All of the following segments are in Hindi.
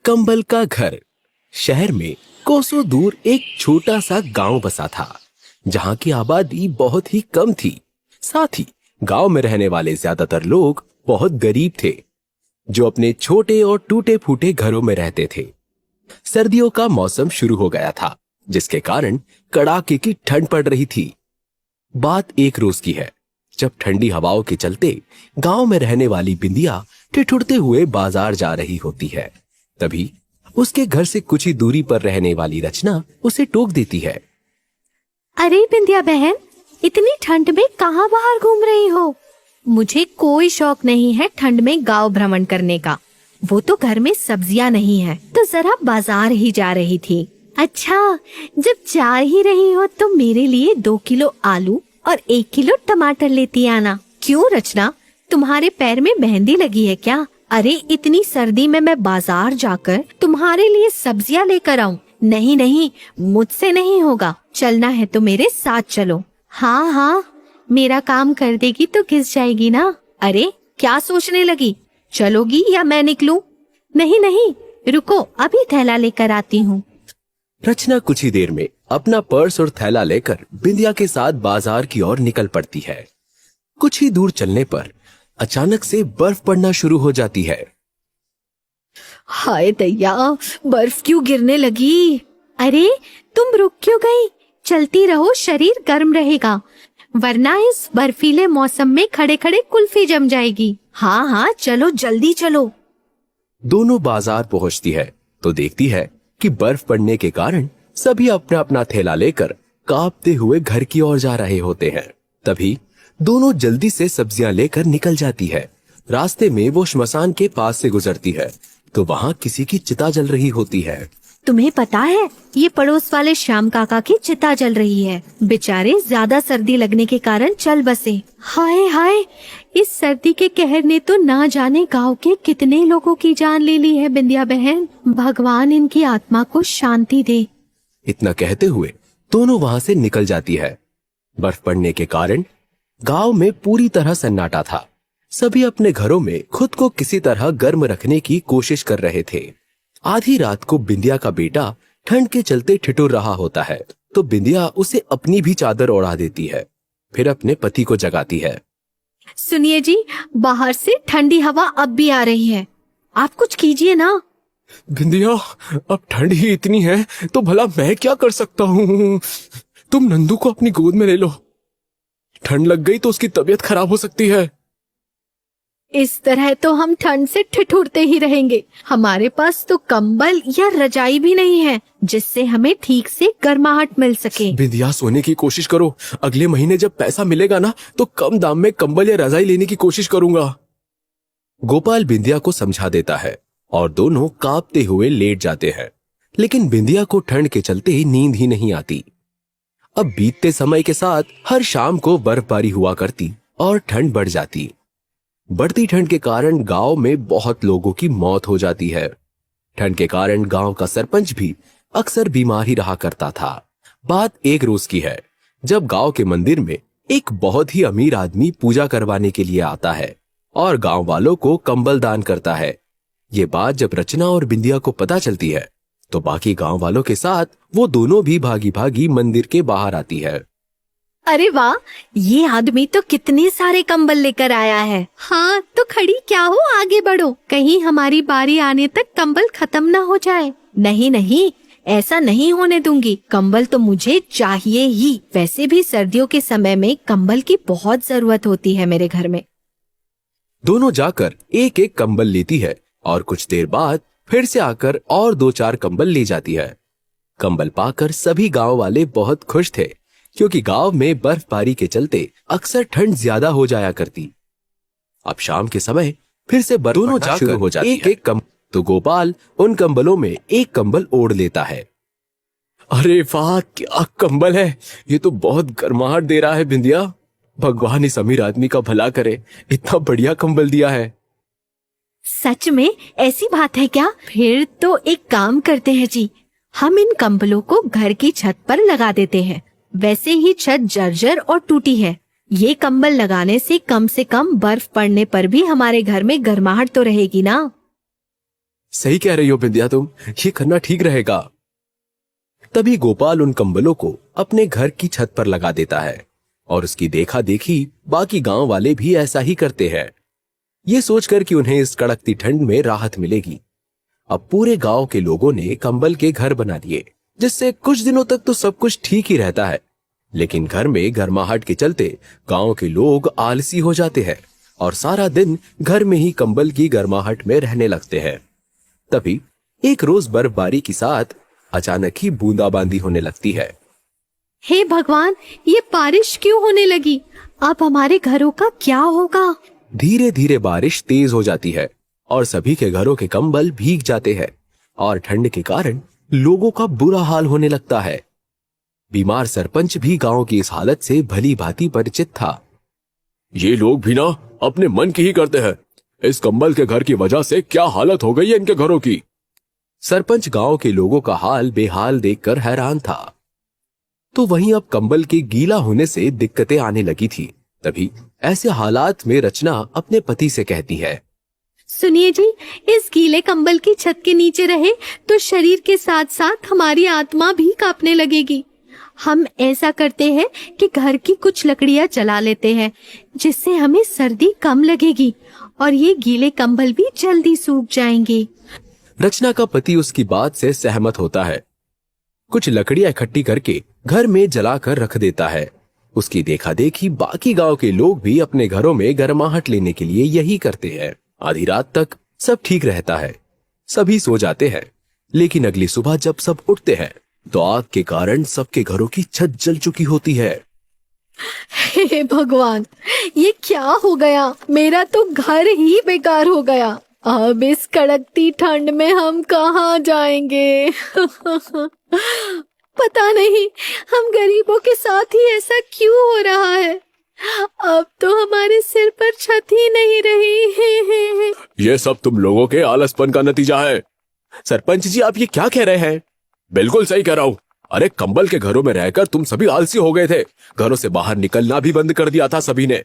कंबल का घर। शहर में कोसों दूर एक छोटा सा गांव बसा था, जहां की आबादी बहुत ही कम थी। साथ ही गांव में रहने वाले ज्यादातर लोग बहुत गरीब थे, जो अपने छोटे और टूटे फूटे घरों में रहते थे। सर्दियों का मौसम शुरू हो गया था, जिसके कारण कड़ाके की ठंड पड़ रही थी। बात एक रोज की है, जब ठंडी हवाओं के चलते गांव में रहने वाली बिंदिया ठिठुरते हुए बाजार जा रही होती है। तभी उसके घर से कुछ ही दूरी पर रहने वाली रचना उसे टोक देती है। अरे बिंदिया बहन, इतनी ठंड में कहाँ बाहर घूम रही हो? मुझे कोई शौक नहीं है ठंड में गांव भ्रमण करने का। वो तो घर में सब्जियां नहीं है, तो जरा बाजार ही जा रही थी। अच्छा, जब जा ही रही हो तो मेरे लिए 2 किलो आलू और 1 किलो टमाटर लेती आना। क्यों रचना, तुम्हारे पैर में मेहंदी लगी है क्या? अरे इतनी सर्दी में मैं बाजार जाकर तुम्हारे लिए सब्जियां लेकर आऊं? नहीं नहीं, मुझसे नहीं होगा। चलना है तो मेरे साथ चलो। हाँ हाँ, मेरा काम कर देगी तो घिस जाएगी ना। अरे क्या सोचने लगी, चलोगी या मैं निकलूं? नहीं नहीं, रुको, अभी थैला लेकर आती हूँ। रचना कुछ ही देर में अपना पर्स और थैला लेकर बिंदिया के साथ बाजार की ओर निकल पड़ती है। कुछ ही दूर चलने पर अचानक से बर्फ पड़ना शुरू हो जाती है। हाय दैया, बर्फ क्यों गिरने लगी? अरे तुम रुक क्यों गई? चलती रहो, शरीर गर्म रहेगा, वरना इस बर्फीले मौसम में खड़े खड़े कुल्फी जम जाएगी। हाँ हाँ, चलो जल्दी चलो। दोनों बाजार पहुंचती है तो देखती है कि बर्फ पड़ने के कारण सभी अपना अपना थैला लेकर कांपते हुए घर की ओर जा रहे होते हैं। तभी दोनों जल्दी से सब्जियां लेकर निकल जाती है। रास्ते में वो श्मशान के पास से गुजरती है तो वहाँ किसी की चिता जल रही होती है। तुम्हें पता है, ये पड़ोस वाले श्याम काका की चिता जल रही है। बेचारे ज्यादा सर्दी लगने के कारण चल बसे। हाय हाय, इस सर्दी के कहर ने तो ना जाने गांव के कितने लोगों की जान ले ली है। बिंदिया बहन, भगवान इनकी आत्मा को शांति दे। इतना कहते हुए दोनों वहाँ से निकल जाती है। बर्फ पड़ने के कारण गांव में पूरी तरह सन्नाटा था। सभी अपने घरों में खुद को किसी तरह गर्म रखने की कोशिश कर रहे थे। आधी रात को बिंदिया का बेटा ठंड के चलते ठिठुर रहा होता है, तो बिंदिया उसे अपनी भी चादर ओढ़ा देती है, फिर अपने पति को जगाती है। सुनिए जी, बाहर से ठंडी हवा अब भी आ रही है, आप कुछ कीजिए ना। बिंदिया, अब ठंड ही इतनी है तो भला मैं क्या कर सकता हूँ? तुम नंदू को अपनी गोद में ले लो। ठंड लग गई तो उसकी तबीयत खराब हो सकती है। इस तरह तो हम ठंड से ठिठुरते ही रहेंगे। हमारे पास तो कंबल या रजाई भी नहीं है जिससे हमें ठीक से गर्माहट मिल सके। बिंदिया, सोने की कोशिश करो। अगले महीने जब पैसा मिलेगा ना, तो कम दाम में कंबल या रजाई लेने की कोशिश करूंगा। गोपाल बिंदिया को समझा देता है और दोनों कांपते हुए लेट जाते हैं। लेकिन बिंदिया को ठंड के चलते नींद ही नहीं आती। अब बीतते समय के साथ हर शाम को बर्फबारी हुआ करती और ठंड बढ़ जाती। बढ़ती ठंड के कारण गांव में बहुत लोगों की मौत हो जाती है। ठंड के कारण गांव का सरपंच भी अक्सर बीमार ही रहा करता था। बात एक रोज की है, जब गांव के मंदिर में एक बहुत ही अमीर आदमी पूजा करवाने के लिए आता है और गांव वालों को कंबल दान करता है। ये बात जब रचना और बिंदिया को पता चलती है तो बाकी गांव वालों के साथ वो दोनों भी भागी भागी मंदिर के बाहर आती है। अरे वाह, ये आदमी तो कितने सारे कंबल लेकर आया है। हाँ, तो खड़ी क्या हो, आगे बढ़ो, कहीं हमारी बारी आने तक कंबल खत्म ना हो जाए। नहीं नहीं, ऐसा नहीं होने दूंगी। कंबल तो मुझे चाहिए ही। वैसे भी सर्दियों के समय में कंबल की बहुत जरूरत होती है मेरे घर में। दोनों जाकर एक एक कंबल लेती है और कुछ देर बाद फिर से आकर और 2-4 कंबल ले जाती है। कंबल पाकर सभी गांव वाले बहुत खुश थे, क्योंकि गांव में बर्फबारी के चलते अक्सर ठंड ज्यादा हो जाया करती। अब शाम के समय फिर से बर्फ दोनों जाकर शुरू हो जाती है। एक तो गोपाल उन कंबलों में एक कंबल ओढ़ लेता है। अरे वाह, क्या कंबल है! ये तो बहुत गर्माहट दे रहा है। बिंदिया, भगवान इस अमीर आदमी का भला करे, इतना बढ़िया कंबल दिया है। सच में ऐसी बात है क्या? फिर तो एक काम करते हैं जी, हम इन कंबलों को घर की छत पर लगा देते हैं। वैसे ही छत जर्जर और टूटी है। ये कंबल लगाने से कम बर्फ पड़ने पर भी हमारे घर में गर्माहट तो रहेगी ना। सही कह रही हो बिंदिया तुम, ये करना ठीक रहेगा। तभी गोपाल उन कंबलों को अपने घर की छत पर लगा देता है और उसकी देखा देखी बाकी गांव वाले भी ऐसा ही करते हैं, ये सोचकर कि उन्हें इस कड़कती ठंड में राहत मिलेगी। अब पूरे गांव के लोगों ने कंबल के घर बना दिए, जिससे कुछ दिनों तक तो सब कुछ ठीक ही रहता है, लेकिन घर में गर्माहट के चलते गांव के लोग आलसी हो जाते हैं और सारा दिन घर में ही कंबल की गर्माहट में रहने लगते हैं। तभी एक रोज बर्फबारी के साथ अचानक ही बूंदाबांदी होने लगती है। हे भगवान, ये बारिश क्यों होने लगी? अब हमारे घरों का क्या होगा? धीरे धीरे बारिश तेज हो जाती है और सभी के घरों के कंबल भीग जाते हैं और ठंड के कारण लोगों का बुरा हाल होने लगता है। बीमार सरपंच भी गांव की इस हालत से भली भांति परिचित था। ये लोग भी ना अपने मन की ही करते हैं, इस कंबल के घर की वजह से क्या हालत हो गई है इनके घरों की। सरपंच गांव के लोगों का हाल बेहाल देखकर हैरान था। तो वहीं अब कंबल के गीला होने से दिक्कतें आने लगी थी। तभी ऐसे हालात में रचना अपने पति से कहती है, सुनिए जी, इस गीले कंबल की छत के नीचे रहे तो शरीर के साथ साथ हमारी आत्मा भी कांपने लगेगी। हम ऐसा करते हैं कि घर की कुछ लकड़ियां जला लेते हैं, जिससे हमें सर्दी कम लगेगी और ये गीले कंबल भी जल्दी सूख जाएंगे। रचना का पति उसकी बात से सहमत होता है। कुछ लकड़ियां इकट्ठी करके घर में जलाकर रख देता है। उसकी देखा देखी बाकी गांव के लोग भी अपने घरों में गर्माहट लेने के लिए यही करते हैं। आधी रात तक सब ठीक रहता है, सभी सो जाते हैं, लेकिन अगली सुबह जब सब उठते हैं तो आग के कारण सबके घरों की छत जल चुकी होती है। हे भगवान, ये क्या हो गया? मेरा तो घर ही बेकार हो गया। अब इस कड़कती ठंड में हम कहाँ जाएंगे? पता नहीं हम गरीबों के साथ ही ऐसा क्यों हो रहा है। अब तो हमारे सिर पर छत ही नहीं रही। ये सब तुम लोगों के आलसपन का नतीजा है। सरपंच जी, आप ये क्या कह रहे हैं? बिल्कुल सही कह रहा हूँ। अरे कंबल के घरों में रहकर तुम सभी आलसी हो गए थे, घरों से बाहर निकलना भी बंद कर दिया था सभी ने।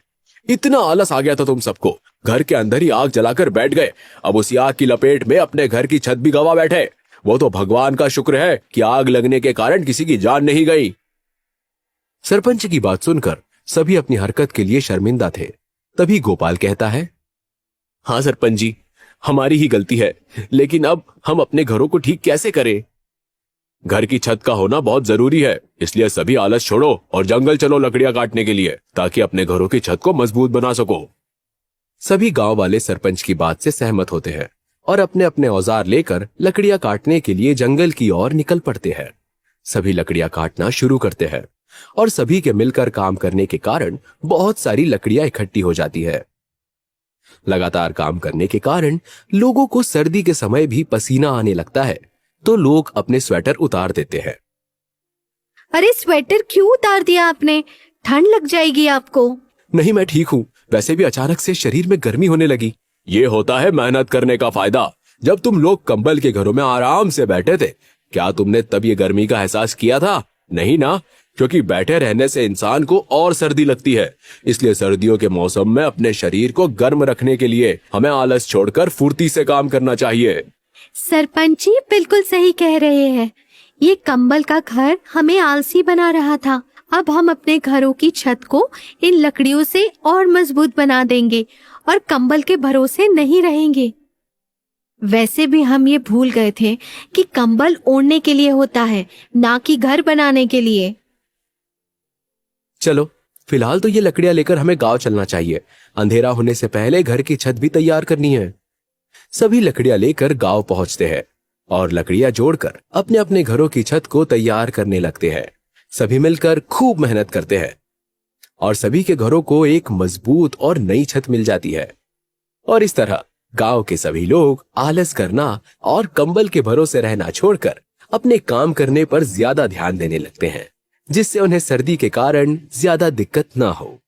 इतना आलस आ गया था तुम सबको, घर के अंदर ही आग जलाकर बैठ गए। अब उसी आग की लपेट में अपने घर की छत भी गवा बैठे। वो तो भगवान का शुक्र है कि आग लगने के कारण किसी की जान नहीं गई। सरपंच की बात सुनकर सभी अपनी हरकत के लिए शर्मिंदा थे। तभी गोपाल कहता है, हाँ सरपंच जी, हमारी ही गलती है, लेकिन अब हम अपने घरों को ठीक कैसे करें? घर की छत का होना बहुत जरूरी है, इसलिए सभी आलस छोड़ो और जंगल चलो लकड़ियां काटने के लिए, ताकि अपने घरों की छत को मजबूत बना सको। सभी गांव वाले सरपंच की बात से सहमत होते हैं और अपने अपने औजार लेकर लकड़ियां काटने के लिए जंगल की ओर निकल पड़ते हैं। सभी लकड़ियां काटना शुरू करते हैं और सभी के मिलकर काम करने के कारण बहुत सारी लकड़ियां इकट्ठी हो जाती है। लगातार काम करने के कारण लोगों को सर्दी के समय भी पसीना आने लगता है, तो लोग अपने स्वेटर उतार देते हैं। अरे स्वेटर क्यों उतार दिया आपने? ठंड लग जाएगी आपको। नहीं, मैं ठीक हूँ, वैसे भी अचानक से शरीर में गर्मी होने लगी। ये होता है मेहनत करने का फायदा। जब तुम लोग कंबल के घरों में आराम से बैठे थे, क्या तुमने तब ये गर्मी का एहसास किया था? नहीं ना, क्योंकि बैठे रहने से इंसान को और सर्दी लगती है। इसलिए सर्दियों के मौसम में अपने शरीर को गर्म रखने के लिए हमें आलस छोड़कर फुर्ती से काम करना चाहिए। सरपंच जी बिल्कुल सही कह रहे हैं। ये कंबल का घर हमें आलसी बना रहा था। अब हम अपने घरों की छत को इन लकड़ियों से और मजबूत बना देंगे और कंबल के भरोसे नहीं रहेंगे। वैसे भी हम ये भूल गए थे कि कंबल ओढ़ने के लिए होता है, ना कि घर बनाने के लिए। चलो, फिलहाल तो ये लकड़ियां लेकर हमें गांव चलना चाहिए। अंधेरा होने से पहले घर की छत भी तैयार करनी है। सभी लकड़ियां लेकर गांव पहुंचते हैं और लकड़ियां जोड़कर अपने अपने घरों की छत को तैयार करने लगते हैं। सभी मिलकर खूब मेहनत करते हैं और सभी के घरों को एक मजबूत और नई छत मिल जाती है। और इस तरह गांव के सभी लोग आलस करना और कंबल के भरोसे रहना छोड़कर अपने काम करने पर ज्यादा ध्यान देने लगते हैं, जिससे उन्हें सर्दी के कारण ज्यादा दिक्कत ना हो।